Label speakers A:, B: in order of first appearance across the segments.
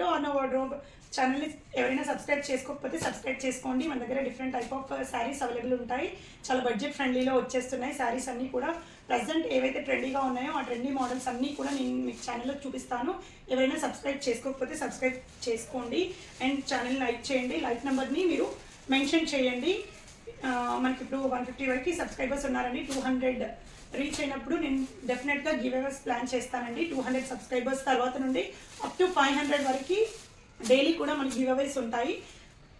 A: To earn wardrobe ఛానల్ని ఎవరైనా subscribe చేసుకోకపోతే సబ్స్క్రైబ్ చేసుకోండి. మన దగ్గర different type of saris available ఉంటాయి. చాలా బడ్జెట్ ఫ్రెండ్లీలో వచ్చేస్తున్నాయి శారీస్ అన్నీ కూడా. ప్రజెంట్ ఏవైతే ట్రెండీగా ఉన్నాయో ఆ ట్రెండీ మోడల్స్ అన్నీ కూడా నేను మీకు ఛానల్లో చూపిస్తాను. ఎవరైనా సబ్స్క్రైబ్ చేసుకోకపోతే సబ్స్క్రైబ్ చేసుకోండి అండ్ ఛానల్ లైక్ చేయండి. లైక్ నెంబర్ని మీరు మెన్షన్ చేయండి. మనకి ఇప్పుడు 150 వరకు సబ్స్క్రైబర్స్ ఉన్నారండి. 200 రీచ్ అయినప్పుడు నేను డెఫినెట్గా గివ్ అవేస్ ప్లాన్ చేస్తానండి. 200 సబ్స్క్రైబర్స్ తర్వాత నుండి అప్ టు 500 వరకు డైలీ కూడా మనకి గివ్ అవేస్ ఉంటాయి.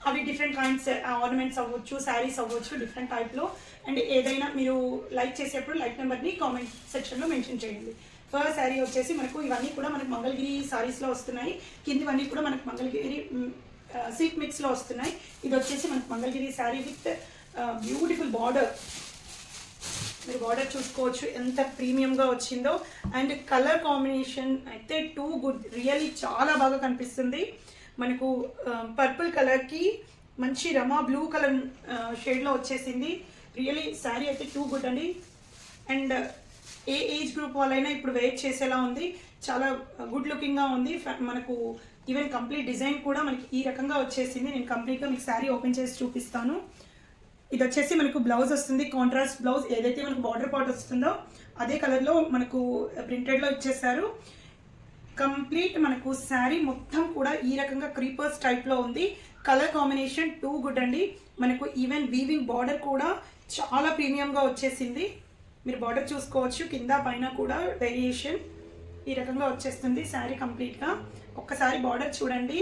A: అవి డిఫరెంట్ కైండ్స్ ఆర్నమెంట్స్ అవ్వచ్చు, శారీస్ అవ్వచ్చు, డిఫరెంట్ టైప్లో. అండ్ ఏదైనా మీరు లైక్ చేసేప్పుడు లైక్ నెంబర్ని కామెంట్ సెక్షన్లో మెన్షన్ చేయండి. ఫస్ట్ శారీ వచ్చేసి మనకు ఇవన్నీ కూడా మనకు మంగళగిరి శారీస్లో వస్తున్నాయి. కిందివన్నీ కూడా మనకు మంగళగిరి సిల్క్ మిక్స్లో వస్తున్నాయి. ఇది వచ్చేసి మనకు Mangalagiri sari with beautiful border. మీరు బార్డర్ చూసుకోవచ్చు ఎంత ప్రీమియంగా వచ్చిందో. అండ్ కలర్ కాంబినేషన్ అయితే టూ గుడ్, రియల్లీ చాలా బాగా కనిపిస్తుంది. మనకు పర్పుల్ కలర్కి మంచి రమా బ్లూ కలర్ షేడ్లో వచ్చేసింది. రియల్లీ శారీ అయితే టూ గుడ్ అండి. అండ్ ఏ ఏజ్ గ్రూప్ వాళ్ళైనా ఇప్పుడు వెయిట్ చేసేలా ఉంది. చాలా గుడ్ లుకింగ్గా ఉంది. మనకు ఈవెన్ కంప్లీట్ డిజైన్ కూడా మనకి ఈ రకంగా వచ్చేసింది. నేను కంప్లీట్గా మీకు శారీ ఓపెన్ చేసి చూపిస్తాను. ఇది వచ్చేసి మనకు బ్లౌజ్ వస్తుంది, కాంట్రాస్ట్ బ్లౌజ్. ఏదైతే మనకు బార్డర్ పార్ట్ వస్తుందో అదే కలర్లో మనకు ప్రింటెడ్లో ఇచ్చేసారు. కంప్లీట్ మనకు శారీ మొత్తం కూడా ఈ రకంగా క్రీపర్స్ టైప్లో ఉంది. కలర్ కాంబినేషన్ టూ గుడ్ అండి. మనకు ఈవెన్ వీవింగ్ బార్డర్ కూడా చాలా ప్రీమియంగా వచ్చేసింది. మీరు బార్డర్ చూసుకోవచ్చు, కింద పైన కూడా వేరియేషన్ ఈ రకంగా వచ్చేస్తుంది శారీ కంప్లీట్గా. ఒక్కసారి బార్డర్ చూడండి,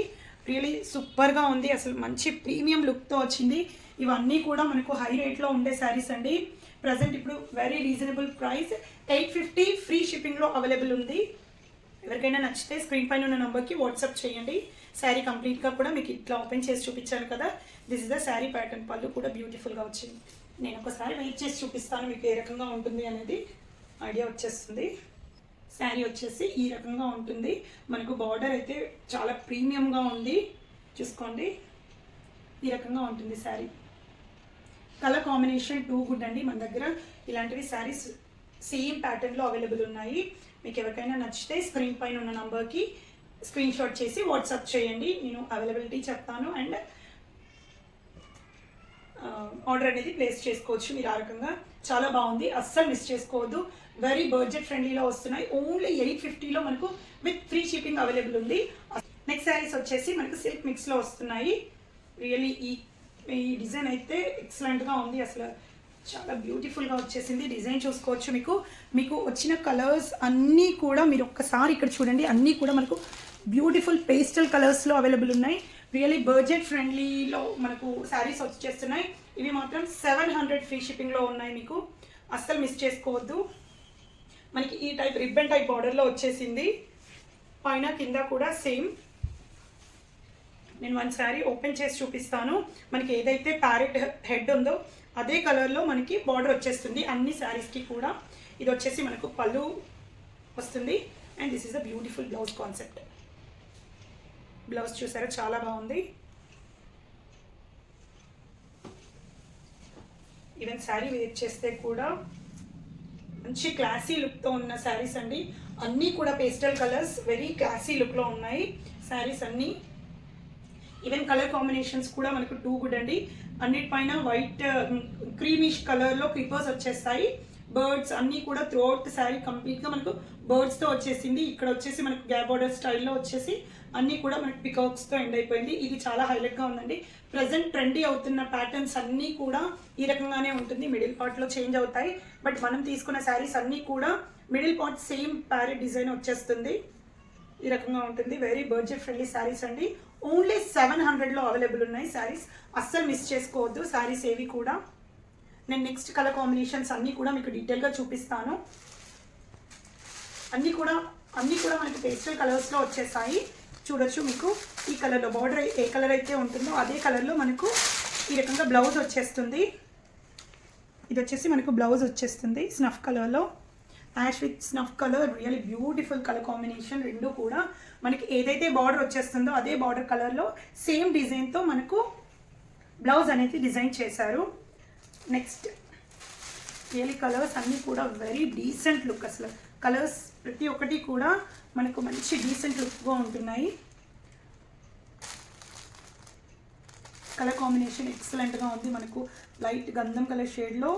A: రియలీ సూపర్గా ఉంది. అసలు మంచి ప్రీమియం లుక్తో వచ్చింది. ఇవన్నీ కూడా మనకు హై రేట్లో ఉండే శారీస్ అండి. ప్రజెంట్ ఇప్పుడు వెరీ రీజనబుల్ ప్రైస్ 850 ఫ్రీ షిప్పింగ్లో అవైలబుల్ ఉంది. ఎవరికైనా నచ్చితే స్క్రీన్ పైన ఉన్న నెంబర్కి వాట్సాప్ చేయండి. శారీ కంప్లీట్గా కూడా మీకు ఇట్లా ఓపెన్ చేసి చూపించాను కదా. This is the sari pattern. పళ్ళు కూడా బ్యూటిఫుల్గా వచ్చింది. నేను ఒకసారి వెయిట్ చేసి చూపిస్తాను మీకు ఏ రకంగా ఉంటుంది అనేది ఐడియా వచ్చేస్తుంది. శారీ వచ్చేసి ఈ రకంగా ఉంటుంది. మనకు బార్డర్ అయితే చాలా ప్రీమియంగా ఉంది, చూసుకోండి. ఈ రకంగా ఉంటుంది sari. Colour combination too good అండి. మన దగ్గర ఇలాంటివి శారీస్ సేమ్ ప్యాటర్న్లో అవైలబుల్ ఉన్నాయి. మీకు ఎవరికైనా నచ్చితే స్క్రీన్ పైన ఉన్న నంబర్కి స్క్రీన్ షాట్ చేసి వాట్సాప్ చేయండి. నేను అవైలబిలిటీ చెప్తాను అండ్ ఆర్డర్ అనేది ప్లేస్ చేసుకోవచ్చు. మీరు ఆ రకంగా చాలా బాగుంది, అస్సలు మిస్ చేసుకోవద్దు. వెరీ బడ్జెట్ ఫ్రెండ్లీలో వస్తున్నాయి. ఓన్లీ 850లో మనకు విత్ ఫ్రీ షిప్పింగ్ అవైలబుల్ ఉంది. నెక్స్ట్ శారీస్ వచ్చేసి మనకు సిల్క్ మిక్స్లో వస్తున్నాయి. రియల్లీ ఈ డిజైన్ అయితే ఎక్సలెంట్గా ఉంది. అసలు చాలా బ్యూటిఫుల్గా వచ్చేసింది. డిజైన్ చూసుకోవచ్చు. మీకు వచ్చిన కలర్స్ అన్నీ కూడా మీరు ఒక్కసారి ఇక్కడ చూడండి. అన్నీ కూడా మనకు బ్యూటిఫుల్ పేస్టల్ కలర్స్లో అవైలబుల్ ఉన్నాయి. రియల్లీ బడ్జెట్ ఫ్రెండ్లీలో మనకు శారీస్ వచ్చేస్తున్నాయి. ఇవి మాత్రం 700 ఫ్రీ షిప్పింగ్లో ఉన్నాయి. మీకు అస్సలు మిస్ చేసుకోవద్దు. మనకి ఈ టైప్ రిబ్బన్ టైప్ బార్డర్లో వచ్చేసింది. పైన కింద కూడా సేమ్. నేను వన్ శారీ ఓపెన్ చేసి చూపిస్తాను. మనకి ఏదైతే ప్యారెట్ హెడ్ ఉందో అదే కలర్లో మనకి బార్డర్ వచ్చేస్తుంది అన్ని శారీస్కి కూడా. ఇది వచ్చేసి మనకు పళ్ళు వస్తుంది. And this is a beautiful blouse concept. Blouse చూసారా చాలా బాగుంది. ఈవెన్ శారీ వేర్ చేస్తే కూడా మంచి క్లాసీ లుక్తో ఉన్న శారీస్ అండి. అన్నీ కూడా పేస్టల్ కలర్స్, వెరీ క్లాసీ లుక్లో ఉన్నాయి శారీస్ అన్నీ. ఈవెన్ కలర్ కాంబినేషన్స్ కూడా మనకు టూ గుడ్ అండి. అన్నిటిపైన వైట్ క్రీమిష్ కలర్లో క్రీపర్స్ వచ్చేస్తాయి. బర్డ్స్ అన్నీ కూడా త్రూ అవుట్ శారీ కంప్లీట్గా మనకు బర్డ్స్తో వచ్చేసింది. ఇక్కడ వచ్చేసి మనకు గ్యాప్ బార్డర్ స్టైల్లో వచ్చేసి అన్నీ కూడా మనకు పికాక్స్తో ఎండ్ అయిపోయింది. ఇది చాలా హైలైట్గా ఉందండి. ప్రజెంట్ ట్రెండీ అవుతున్న ప్యాటర్న్స్ అన్నీ కూడా ఈ రకంగానే ఉంటుంది. మిడిల్ పార్ట్లో చేంజ్ అవుతాయి. బట్ మనం తీసుకున్న శారీస్ అన్నీ కూడా middle part same parrot design వచ్చేస్తుంది. ఈ రకంగా ఉంటుంది. వెరీ బడ్జెట్ ఫ్రెండ్లీ శారీస్ అండి. ఓన్లీ 700లో అవైలబుల్ ఉన్నాయి శారీస్. అస్సలు మిస్ చేసుకోవద్దు శారీస్ ఏవి కూడా. నేను నెక్స్ట్ కలర్ కాంబినేషన్స్ అన్నీ కూడా మీకు డీటెయిల్గా చూపిస్తాను. అన్నీ కూడా మనకి పేస్టల్ కలర్స్లో వచ్చేసాయి. చూడొచ్చు. మీకు ఈ కలర్లో బార్డర్ ఏ కలర్ అయితే ఉంటుందో అదే కలర్లో మనకు ఈ రకంగా బ్లౌజ్ వచ్చేస్తుంది. ఇది వచ్చేసి మనకు బ్లౌజ్ వచ్చేస్తుంది స్నఫ్ కలర్లో. Ash with snuff colour, really beautiful colour combination. రెండు కూడా మనకి ఏదైతే బార్డర్ వచ్చేస్తుందో అదే బార్డర్ కలర్లో సేమ్ డిజైన్తో మనకు బ్లౌజ్ అనేది డిజైన్ చేశారు. నెక్స్ట్ రియల్లీ కలర్స్ అన్నీ కూడా వెరీ డీసెంట్ లుక్. అసలు కలర్స్ ప్రతి ఒక్కటి కూడా మనకు మంచి డీసెంట్ లుక్గా ఉంటున్నాయి. కలర్ కాంబినేషన్ ఎక్సలెంట్గా ఉంది. మనకు లైట్ గంధం కలర్ షేడ్లో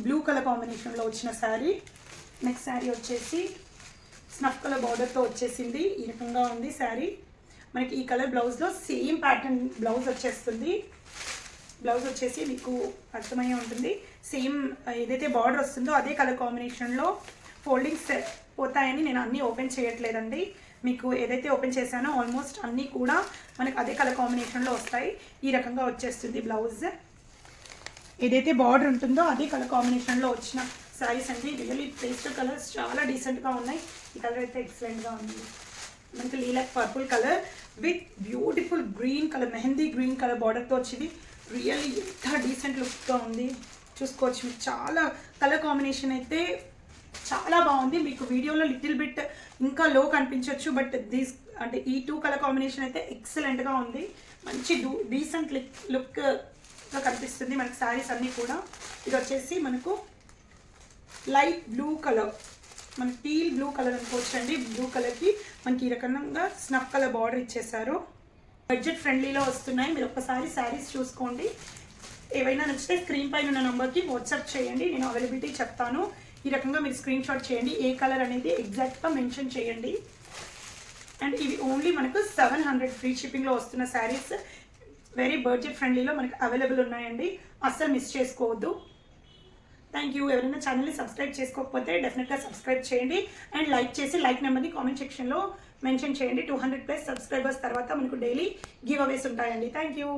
A: బ్లూ కలర్ కాంబినేషన్లో వచ్చిన శారీ. నెక్స్ట్ శారీ వచ్చేసి స్నఫ్ కలర్ బార్డర్తో వచ్చేసింది. ఈ రకంగా ఉంది శారీ. మనకి ఈ కలర్ బ్లౌజ్లో సేమ్ ప్యాటర్న్ బ్లౌజ్ వచ్చేస్తుంది. బ్లౌజ్ వచ్చేసి మీకు అర్థమయ్యే ఉంటుంది. సేమ్ ఏదైతే బార్డర్ వస్తుందో అదే కలర్ కాంబినేషన్లో ఫోల్డింగ్స్ పోతాయని నేను అన్నీ ఓపెన్ చేయట్లేదండి. మీకు ఏదైతే ఓపెన్ చేశానో ఆల్మోస్ట్ అన్నీ కూడా మనకు అదే కలర్ కాంబినేషన్లో వస్తాయి. ఈ రకంగా వచ్చేస్తుంది బ్లౌజ్. ఏదైతే బార్డర్ ఉంటుందో అదే కలర్ కాంబినేషన్లో వచ్చిన శారీస్ అండి. రియల్లీ పేస్టల్ కలర్స్ చాలా డీసెంట్గా ఉన్నాయి. ఈ కలర్ అయితే ఎక్సలెంట్గా ఉంది. మనకి lilac purple colour with beautiful green colour, mehndi green colour బార్డర్తో వచ్చింది. రియల్లీ ఎంత డీసెంట్ లుక్తో ఉంది చూసుకోవచ్చు. మీకు చాలా కలర్ కాంబినేషన్ అయితే చాలా బాగుంది. మీకు వీడియోలో లిటిల్ బిట్ ఇంకా లో కనిపించవచ్చు, బట్ అంటే ఈ 2 కలర్ కాంబినేషన్ అయితే ఎక్సలెంట్గా ఉంది. మంచి డీసెంట్ లుక్గా కనిపిస్తుంది మనకి శారీస్ అన్నీ కూడా. ఇది వచ్చేసి మనకు లైట్ బ్లూ కలర్, మనకి టీల్ బ్లూ కలర్ అనుకోవచ్చు అండి. బ్లూ కలర్కి మనకి ఈ రకంగా స్నఫ్ కలర్ బార్డర్ ఇచ్చేసారు. బడ్జెట్ ఫ్రెండ్లీలో వస్తున్నాయి. మీరు ఒక్కసారి శారీస్ చూసుకోండి. ఏవైనా నచ్చితే స్క్రీన్ పైన ఉన్న నెంబర్కి వాట్సాప్ చేయండి, నేను అవైలబిలిటీ చెప్తాను. ఈ రకంగా మీరు స్క్రీన్ షాట్ చేయండి. ఏ కలర్ అనేది ఎగ్జాక్ట్గా మెన్షన్ చేయండి. అండ్ ఇవి ఓన్లీ మనకు 700 ఫ్రీ షిప్పింగ్లో వస్తున్న శారీస్. వెరీ బడ్జెట్ ఫ్రెండ్లీలో మనకు అవైలబుల్ ఉన్నాయండి. అస్సలు మిస్ చేసుకోవద్దు. Thank you. ఎవరైనా ఛానల్ని సబ్స్క్రైబ్ చేసుకోకపోతే డెఫినెట్గా సబ్స్క్రైబ్ చేయండి అండ్ లైక్ చేసి లైక్ నెంబర్ని కామెంట్ సెక్షన్లో మెన్షన్ చేయండి. 200+ సబ్స్క్రైబర్స్ తర్వాత మనకు డైలీ గివ్ అవేస్ ఉంటాయండి. Thank you.